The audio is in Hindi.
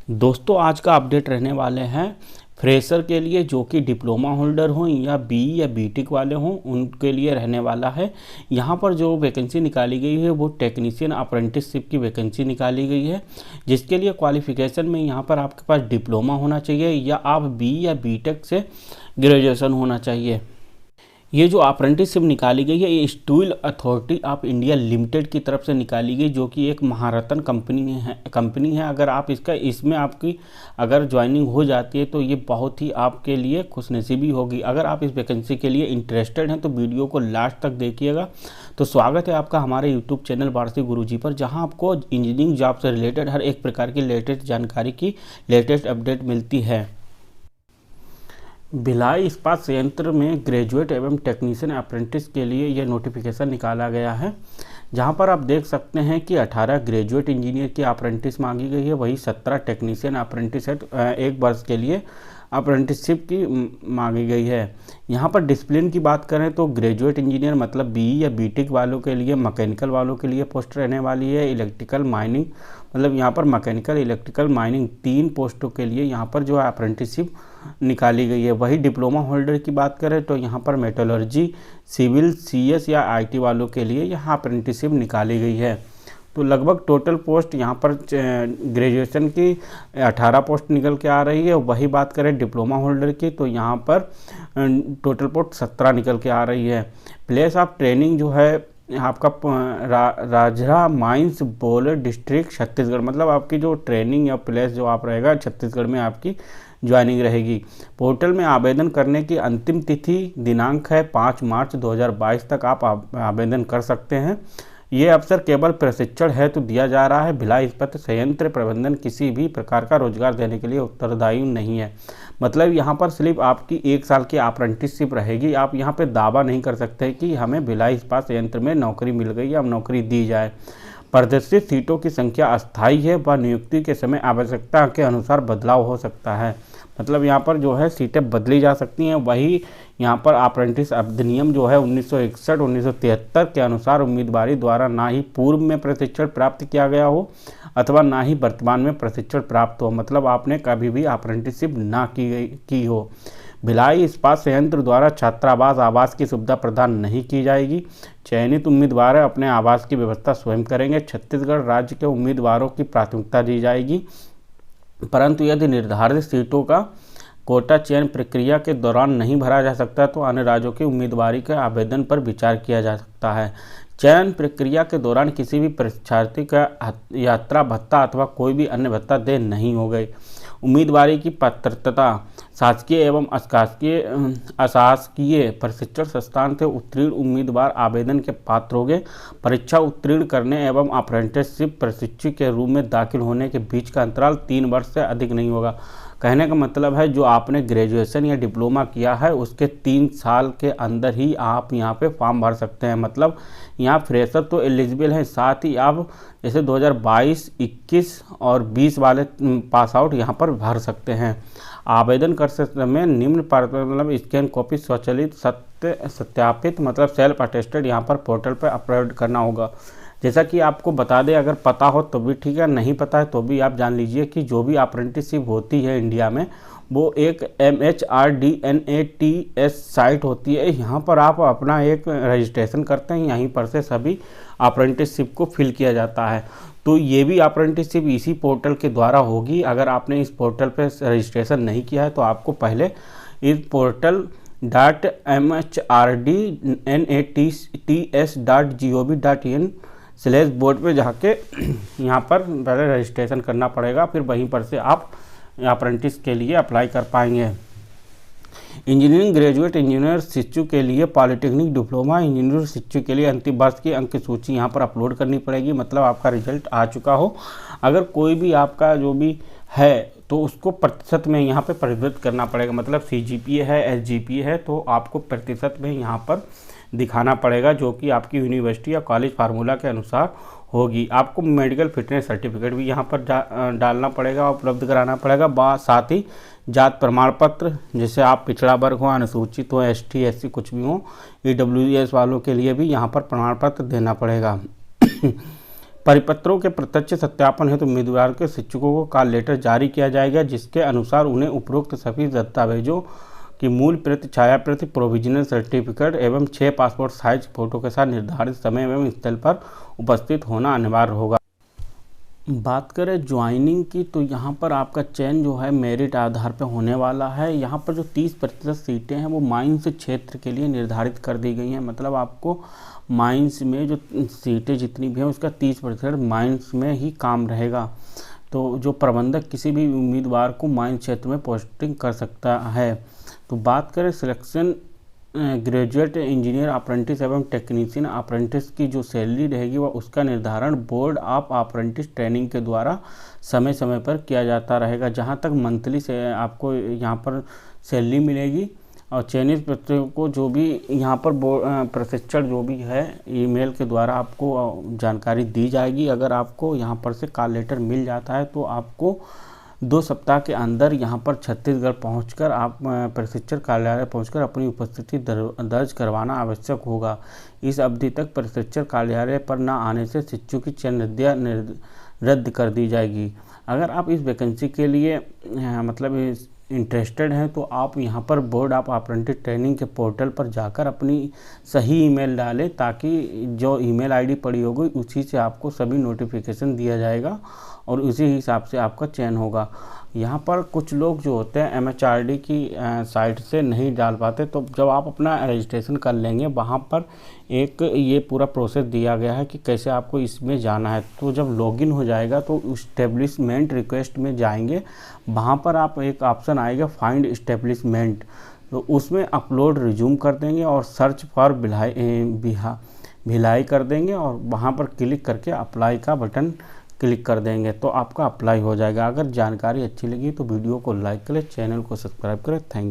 दोस्तों आज का अपडेट रहने वाले हैं फ्रेशर के लिए, जो कि डिप्लोमा होल्डर हों या बीई या बीटेक वाले हों, उनके लिए रहने वाला है। यहाँ पर जो वैकेंसी निकाली गई है वो टेक्नीशियन अप्रेंटिसशिप की वैकेंसी निकाली गई है, जिसके लिए क्वालिफिकेशन में यहाँ पर आपके पास डिप्लोमा होना चाहिए या आप बीई या बीटेक से ग्रेजुएशन होना चाहिए। ये जो अप्रेंटिसशिप निकाली गई है ये steel authority of India limited की तरफ से निकाली गई, जो कि एक महारत्न कंपनी है। अगर आप इसमें आपकी अगर ज्वाइनिंग हो जाती है तो ये बहुत ही आपके लिए खुशनसीबी होगी। अगर आप इस वैकेंसी के लिए इंटरेस्टेड हैं तो वीडियो को लास्ट तक देखिएगा। तो स्वागत है आपका हमारे यूट्यूब चैनल वारसी गुरुजी पर, जहाँ आपको इंजीनियरिंग जॉब से रिलेटेड हर एक प्रकार की लेटेस्ट जानकारी की लेटेस्ट अपडेट मिलती है। भिलाई इस्पात संयंत्र में ग्रेजुएट एवं टेक्नीशियन अप्रेंटिस के लिए यह नोटिफिकेशन निकाला गया है, जहां पर आप देख सकते हैं कि 18 ग्रेजुएट इंजीनियर की अप्रेंटिस मांगी गई है, वही 17 टेक्नीशियन अप्रेंटिस एक वर्ष के लिए अप्रेंटिसशिप की मांगी गई है। यहाँ पर डिसिप्लिन की बात करें तो ग्रेजुएट इंजीनियर मतलब बीई या बीटेक वालों के लिए, मैकेनिकल वालों के लिए पोस्ट रहने वाली है। इलेक्ट्रिकल माइनिंग मतलब यहाँ पर मैकेनिकल इलेक्ट्रिकल माइनिंग 3 पोस्टों के लिए यहाँ पर जो है अप्रेंटिसशिप निकाली गई है। वही डिप्लोमा होल्डर की बात करें तो यहाँ पर मेटलर्जी, सिविल, सीएस या आईटी वालों के लिए यहाँ अप्रेंटिसशिप निकाली गई है। तो लगभग टोटल पोस्ट यहाँ पर ग्रेजुएशन की 18 पोस्ट निकल के आ रही है। वही बात करें डिप्लोमा होल्डर की तो यहाँ पर टोटल पोस्ट 17 निकल के आ रही है। प्लेस ऑफ ट्रेनिंग जो है आपका Rajhara mines bowler district Chhattisgarh, मतलब आपकी जो ट्रेनिंग या प्लेस जो आप रहेगा छत्तीसगढ़ में आपकी ज्वाइनिंग रहेगी। पोर्टल में आवेदन करने की अंतिम तिथि दिनांक है 5 मार्च 2022 तक आप आवेदन कर सकते हैं। ये अवसर केवल प्रशिक्षण हेतु दिया जा रहा है। भिलाई इस्पात संयंत्र प्रबंधन किसी भी प्रकार का रोजगार देने के लिए उत्तरदायी नहीं है। मतलब यहाँ पर सिर्फ आपकी 1 साल की अप्रेंटिसशिप रहेगी। आप यहाँ पे दावा नहीं कर सकते कि हमें भिलाई इस्पात संयंत्र में नौकरी मिल गई या नौकरी दी जाए। प्रदर्शित सीटों की संख्या अस्थायी है व नियुक्ति के समय आवश्यकता के अनुसार बदलाव हो सकता है। मतलब यहाँ पर जो है सीटें बदली जा सकती हैं। वही यहाँ पर अप्रेंटिस अधिनियम जो है 1961-1973 के अनुसार उम्मीदवारी द्वारा ना ही पूर्व में प्रशिक्षण प्राप्त किया गया हो अथवा ना ही वर्तमान में प्रशिक्षण प्राप्त हो, मतलब आपने कभी भी अप्रेंटिसशिप ना की हो। भिलाई इस्पात संयंत्र द्वारा छात्रावास आवास की सुविधा प्रदान नहीं की जाएगी। चयनित उम्मीदवार अपने आवास की व्यवस्था स्वयं करेंगे। छत्तीसगढ़ राज्य के उम्मीदवारों की प्राथमिकता दी जाएगी, परंतु यदि निर्धारित सीटों का कोटा चयन प्रक्रिया के दौरान नहीं भरा जा सकता तो अन्य राज्यों की उम्मीदवारी के आवेदन पर विचार किया जा सकता है। चयन प्रक्रिया के दौरान किसी भी परीक्षार्थी का यात्रा भत्ता अथवा कोई भी अन्य भत्ता देय नहीं हो गई। उम्मीदवारी की पात्रता शासकीय एवं अशासकीय प्रशिक्षण संस्थान से उत्तीर्ण उम्मीदवार आवेदन के पात्र होंगे। परीक्षा उत्तीर्ण करने एवं अप्रेंटिसशिप प्रशिक्षु के रूप में दाखिल होने के बीच का अंतराल 3 वर्ष से अधिक नहीं होगा। कहने का मतलब है जो आपने ग्रेजुएशन या डिप्लोमा किया है उसके 3 साल के अंदर ही आप यहाँ पे फॉर्म भर सकते हैं। मतलब यहाँ फ्रेशर तो एलिजिबल हैं, साथ ही आप जैसे 2022, 21 और 20 वाले पास आउट यहाँ पर भर सकते हैं। आवेदन कर समय निम्न मतलब स्कैन कॉपी स्वचालित सत्यापित मतलब सेल्फ अटेस्टेड यहाँ पर पोर्टल पर अपलोड करना होगा। जैसा कि आपको बता दें, अगर पता हो तो भी ठीक है, नहीं पता है तो भी आप जान लीजिए कि जो भी अप्रेंटिसशिप होती है इंडिया में वो एक MHRDNATS साइट होती है। यहाँ पर आप अपना एक रजिस्ट्रेशन करते हैं, यहीं पर से सभी अप्रेंटिसशिप को फिल किया जाता है। तो ये भी अप्रेंटिसशिप इसी पोर्टल के द्वारा होगी। अगर आपने इस पोर्टल पर रजिस्ट्रेशन नहीं किया है तो आपको पहले इस पोर्टल .mhrDNATS.gov.in/बोर्ड पे जाके यहाँ पर पहले रजिस्ट्रेशन करना पड़ेगा, फिर वहीं पर से आप अप्रेंटिस के लिए अप्लाई कर पाएंगे। इंजीनियरिंग ग्रेजुएट इंजीनियर शिक्षु के लिए पॉलिटेक्निक डिप्लोमा इंजीनियर शिक्षु के लिए अंतिम वर्ष की अंक सूची यहाँ पर अपलोड करनी पड़ेगी। मतलब आपका रिजल्ट आ चुका हो, अगर कोई भी आपका जो भी है तो उसको प्रतिशत में यहाँ पे परिवर्तित करना पड़ेगा। मतलब CGPA है, SGPA है तो आपको प्रतिशत में यहाँ पर दिखाना पड़ेगा, जो कि आपकी यूनिवर्सिटी या कॉलेज फार्मूला के अनुसार होगी। आपको मेडिकल फिटनेस सर्टिफिकेट भी यहाँ पर डालना पड़ेगा, उपलब्ध कराना पड़ेगा। साथ ही जात प्रमाण पत्र, जैसे आप पिछड़ा वर्ग हो, अनुसूचित हो, ST SC कुछ भी हो, EWS वालों के लिए भी यहाँ पर प्रमाण पत्र देना पड़ेगा। परिपत्रों के प्रत्यक्ष सत्यापन हेतु उम्मीदवार के शिक्षकों को कॉल लेटर जारी किया जाएगा, जिसके अनुसार उन्हें उपरोक्त सभी दस्तावेजों की मूल प्रति, छाया प्रति, प्रोविजनल सर्टिफिकेट एवं 6 पासपोर्ट साइज फोटो के साथ निर्धारित समय एवं स्थल पर उपस्थित होना अनिवार्य होगा। बात करें ज्वाइनिंग की, तो यहाँ पर आपका चयन जो है मेरिट आधार पर होने वाला है। यहाँ पर जो 30% सीटें हैं वो माइंस क्षेत्र के लिए निर्धारित कर दी गई हैं। मतलब आपको माइंस में जो सीटें जितनी भी हैं उसका 30% माइंस में ही काम रहेगा। तो जो प्रबंधक किसी भी उम्मीदवार को माइंस क्षेत्र में पोस्टिंग कर सकता है। तो बात करें सिलेक्शन ग्रेजुएट इंजीनियर अप्रेंटिस एवं टेक्नीशियन अप्रेंटिस की जो सैलरी रहेगी वह उसका निर्धारण बोर्ड ऑफ अप्रेंटिस ट्रेनिंग के द्वारा समय समय पर किया जाता रहेगा। जहां तक मंथली से आपको यहां पर सैलरी मिलेगी और चयनित व्यक्तियों को जो भी यहाँ पर प्रशिक्षण जो भी है ईमेल के द्वारा आपको जानकारी दी जाएगी। अगर आपको यहाँ पर से कॉल लेटर मिल जाता है तो आपको 2 सप्ताह के अंदर यहाँ पर छत्तीसगढ़ पहुंचकर आप प्रशिक्षण कार्यालय पहुंचकर अपनी उपस्थिति दर्ज करवाना आवश्यक होगा। इस अवधि तक प्रशिक्षण कार्यालय पर न आने से शिक्षकों की चयन रद्द कर दी जाएगी। अगर आप इस वैकेंसी के लिए मतलब इंटरेस्टेड हैं तो आप यहाँ पर बोर्ड ऑफ अप्रेंटिस ट्रेनिंग के पोर्टल पर जाकर अपनी सही ईमेल डालें, ताकि जो ईमेल आईडी पड़ी होगी उसी से आपको सभी नोटिफिकेशन दिया जाएगा और उसी हिसाब से आपका चयन होगा। यहाँ पर कुछ लोग जो होते हैं MHRD की साइट से नहीं डाल पाते, तो जब आप अपना रजिस्ट्रेशन कर लेंगे वहाँ पर एक ये पूरा प्रोसेस दिया गया है कि कैसे आपको इसमें जाना है। तो जब लॉगिन हो जाएगा तो इस्टेब्लिशमेंट रिक्वेस्ट में जाएंगे, वहाँ पर आप एक ऑप्शन आएगा फाइंड इस्टेब्लिशमेंट, तो उसमें अपलोड रिज्यूम कर देंगे और सर्च फॉर भिलाई कर देंगे और वहाँ पर क्लिक करके अप्लाई का बटन क्लिक कर देंगे तो आपका अप्लाई हो जाएगा। अगर जानकारी अच्छी लगी तो वीडियो को लाइक करें, चैनल को सब्सक्राइब करें। Thank you.